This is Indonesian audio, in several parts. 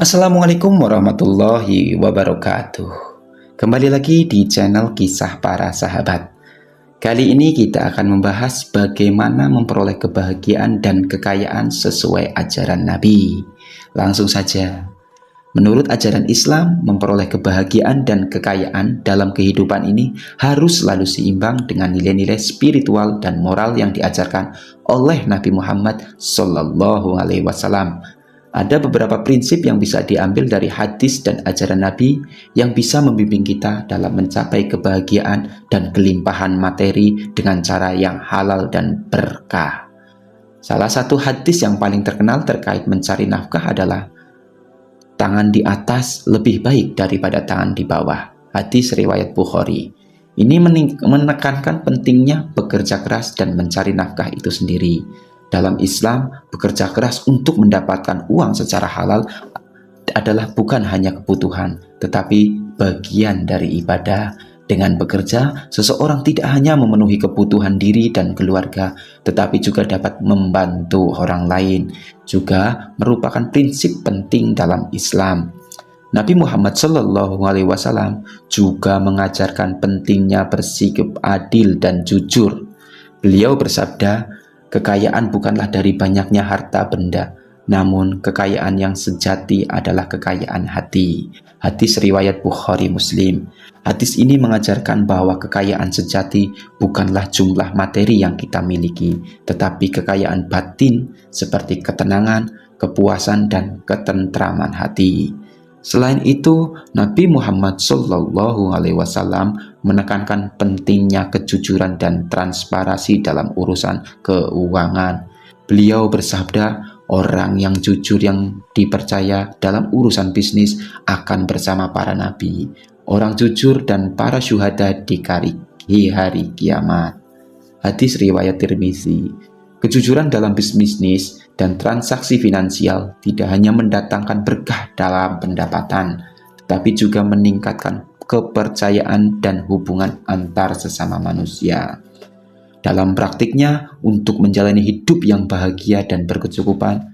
Assalamualaikum warahmatullahi wabarakatuh. Kembali lagi di channel Kisah Para Sahabat. Kali ini kita akan membahas bagaimana memperoleh kebahagiaan dan kekayaan sesuai ajaran Nabi. Langsung saja. Menurut ajaran Islam, memperoleh kebahagiaan dan kekayaan dalam kehidupan ini harus selalu seimbang dengan nilai-nilai spiritual dan moral yang diajarkan oleh Nabi Muhammad SAW. Ada beberapa prinsip yang bisa diambil dari hadis dan ajaran Nabi yang bisa membimbing kita dalam mencapai kebahagiaan dan kelimpahan materi dengan cara yang halal dan berkah. Salah satu hadis yang paling terkenal terkait mencari nafkah adalah tangan di atas lebih baik daripada tangan di bawah. Hadis riwayat Bukhari. Ini menekankan pentingnya bekerja keras dan mencari nafkah itu sendiri. Dalam Islam, bekerja keras untuk mendapatkan uang secara halal adalah bukan hanya kebutuhan, tetapi bagian dari ibadah. Dengan bekerja, seseorang tidak hanya memenuhi kebutuhan diri dan keluarga, tetapi juga dapat membantu orang lain. Juga merupakan prinsip penting dalam Islam. Nabi Muhammad SAW juga mengajarkan pentingnya bersikap adil dan jujur. Beliau bersabda, "Kekayaan bukanlah dari banyaknya harta benda, namun kekayaan yang sejati adalah kekayaan hati." Hadis riwayat Bukhari Muslim. Hadis ini mengajarkan bahwa kekayaan sejati bukanlah jumlah materi yang kita miliki, tetapi kekayaan batin seperti ketenangan, kepuasan, dan ketentraman hati. Selain itu, Nabi Muhammad SAW menekankan pentingnya kejujuran dan transparansi dalam urusan keuangan. Beliau bersabda, "Orang yang jujur yang dipercaya dalam urusan bisnis akan bersama para nabi, orang jujur dan para syuhada di hari kiamat." Hadis riwayat Tirmizi. Kejujuran dalam bisnis dan transaksi finansial tidak hanya mendatangkan berkah dalam pendapatan, tetapi juga meningkatkan kepercayaan dan hubungan antar sesama manusia. Dalam praktiknya, untuk menjalani hidup yang bahagia dan berkecukupan,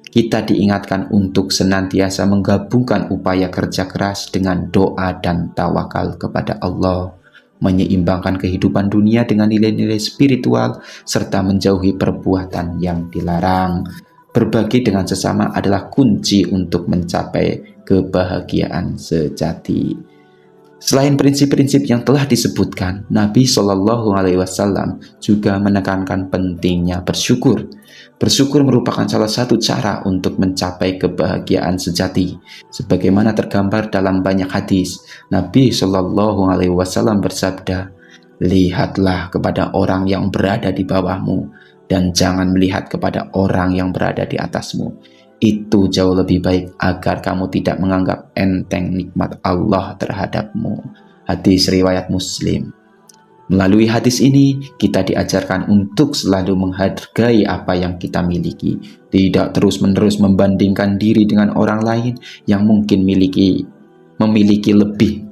kita diingatkan untuk senantiasa menggabungkan upaya kerja keras dengan doa dan tawakal kepada Allah, menyeimbangkan kehidupan dunia dengan nilai-nilai spiritual, serta menjauhi perbuatan yang dilarang. Berbagi dengan sesama adalah kunci untuk mencapai kebahagiaan sejati. Selain prinsip-prinsip yang telah disebutkan, Nabi SAW juga menekankan pentingnya bersyukur. Bersyukur merupakan salah satu cara untuk mencapai kebahagiaan sejati. Sebagaimana tergambar dalam banyak hadis, Nabi SAW bersabda, "Lihatlah kepada orang yang berada di bawahmu, dan jangan melihat kepada orang yang berada di atasmu. Itu jauh lebih baik agar kamu tidak menganggap enteng nikmat Allah terhadapmu." Hadis riwayat Muslim. Melalui hadis ini, kita diajarkan untuk selalu menghargai apa yang kita miliki, tidak terus-menerus membandingkan diri dengan orang lain yang mungkin memiliki lebih.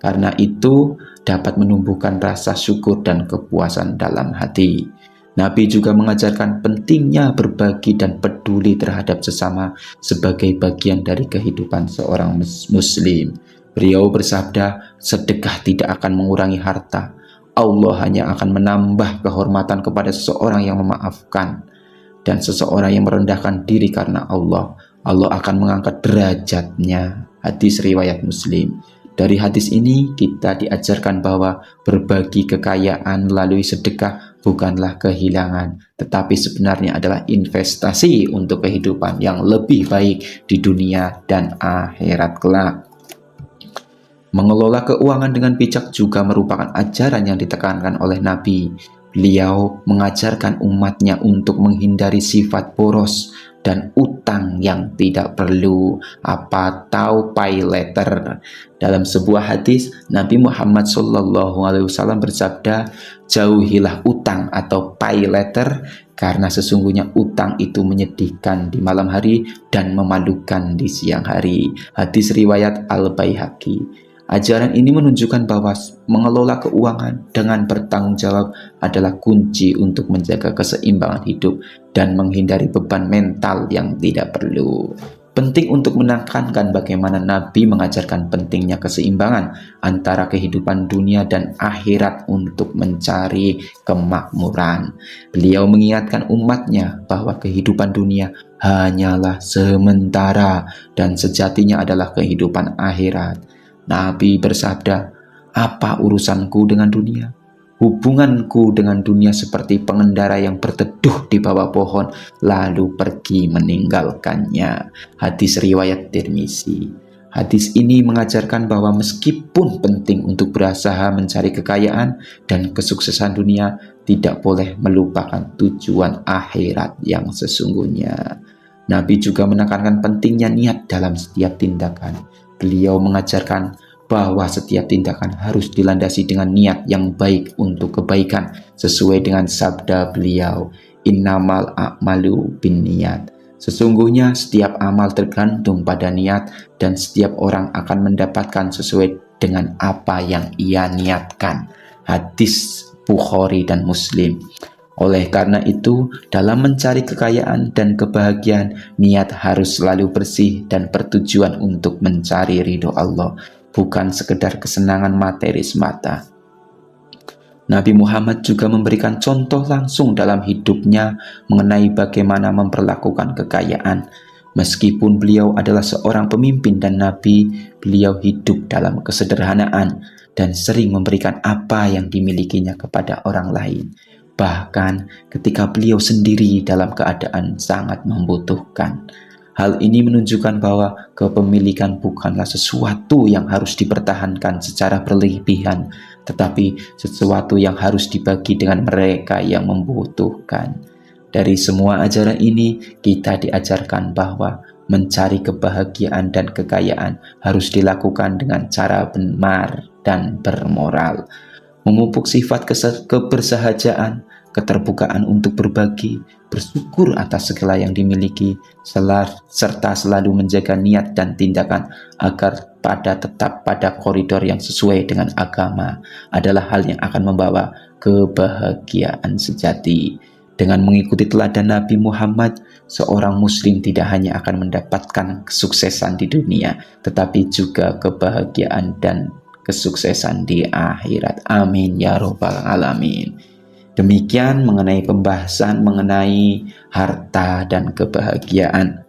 Karena itu dapat menumbuhkan rasa syukur dan kepuasan dalam hati. Nabi juga mengajarkan pentingnya berbagi dan peduli terhadap sesama sebagai bagian dari kehidupan seorang muslim. Beliau bersabda, "Sedekah tidak akan mengurangi harta. Allah hanya akan menambah kehormatan kepada seseorang yang memaafkan, dan seseorang yang merendahkan diri karena Allah. Allah akan mengangkat derajatnya." Hadis riwayat Muslim. Dari hadis ini kita diajarkan bahwa berbagi kekayaan melalui sedekah bukanlah kehilangan, tetapi sebenarnya adalah investasi untuk kehidupan yang lebih baik di dunia dan akhirat kelak. Mengelola keuangan dengan bijak juga merupakan ajaran yang ditekankan oleh Nabi. Beliau mengajarkan umatnya untuk menghindari sifat boros dan utang yang tidak perlu atau pay letter. Dalam sebuah hadis, Nabi Muhammad SAW bersabda, "Jauhilah utang atau pay letter, karena sesungguhnya utang itu menyedihkan di malam hari dan memalukan di siang hari." Hadis riwayat Al-Baihaqi. Ajaran ini menunjukkan bahwa mengelola keuangan dengan bertanggung jawab adalah kunci untuk menjaga keseimbangan hidup dan menghindari beban mental yang tidak perlu. Penting untuk menekankan bagaimana Nabi mengajarkan pentingnya keseimbangan antara kehidupan dunia dan akhirat untuk mencari kemakmuran. Beliau mengingatkan umatnya bahwa kehidupan dunia hanyalah sementara dan sejatinya adalah kehidupan akhirat. Nabi bersabda, "Apa urusanku dengan dunia? Hubunganku dengan dunia seperti pengendara yang berteduh di bawah pohon lalu pergi meninggalkannya." Hadis riwayat Tirmizi. Hadis ini mengajarkan bahwa meskipun penting untuk berusaha mencari kekayaan dan kesuksesan dunia, tidak boleh melupakan tujuan akhirat yang sesungguhnya. Nabi juga menekankan pentingnya niat dalam setiap tindakan. Beliau mengajarkan bahwa setiap tindakan harus dilandasi dengan niat yang baik untuk kebaikan sesuai dengan sabda beliau, "Innamal a'malu binniyat." Sesungguhnya setiap amal tergantung pada niat dan setiap orang akan mendapatkan sesuai dengan apa yang ia niatkan. Hadis Bukhari dan Muslim. Oleh karena itu, dalam mencari kekayaan dan kebahagiaan, niat harus selalu bersih dan bertujuan untuk mencari ridho Allah, bukan sekedar kesenangan materi semata. Nabi Muhammad juga memberikan contoh langsung dalam hidupnya mengenai bagaimana memperlakukan kekayaan. Meskipun beliau adalah seorang pemimpin dan nabi, beliau hidup dalam kesederhanaan dan sering memberikan apa yang dimilikinya kepada orang lain. Bahkan ketika beliau sendiri dalam keadaan sangat membutuhkan. Hal ini menunjukkan bahwa kepemilikan bukanlah sesuatu yang harus dipertahankan secara berlebihan, tetapi sesuatu yang harus dibagi dengan mereka yang membutuhkan. Dari semua ajaran ini, kita diajarkan bahwa mencari kebahagiaan dan kekayaan harus dilakukan dengan cara benar dan bermoral. Memupuk sifat kebersahajaan, keterbukaan untuk berbagi, bersyukur atas segala yang dimiliki, serta selalu menjaga niat dan tindakan agar tetap pada koridor yang sesuai dengan agama adalah hal yang akan membawa kebahagiaan sejati. Dengan mengikuti teladan Nabi Muhammad, seorang muslim tidak hanya akan mendapatkan kesuksesan di dunia, tetapi juga kebahagiaan dan kesuksesan di akhirat. Amin ya robbal alamin. Demikian mengenai pembahasan mengenai harta dan kebahagiaan.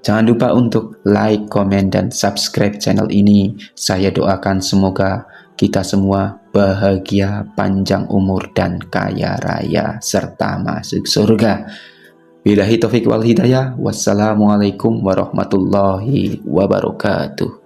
Jangan lupa untuk like, komen, dan subscribe channel ini. Saya doakan semoga kita semua bahagia, panjang umur, dan kaya raya, serta masuk surga. Billahi taufiq wal hidayah. Wassalamualaikum warahmatullahi wabarakatuh.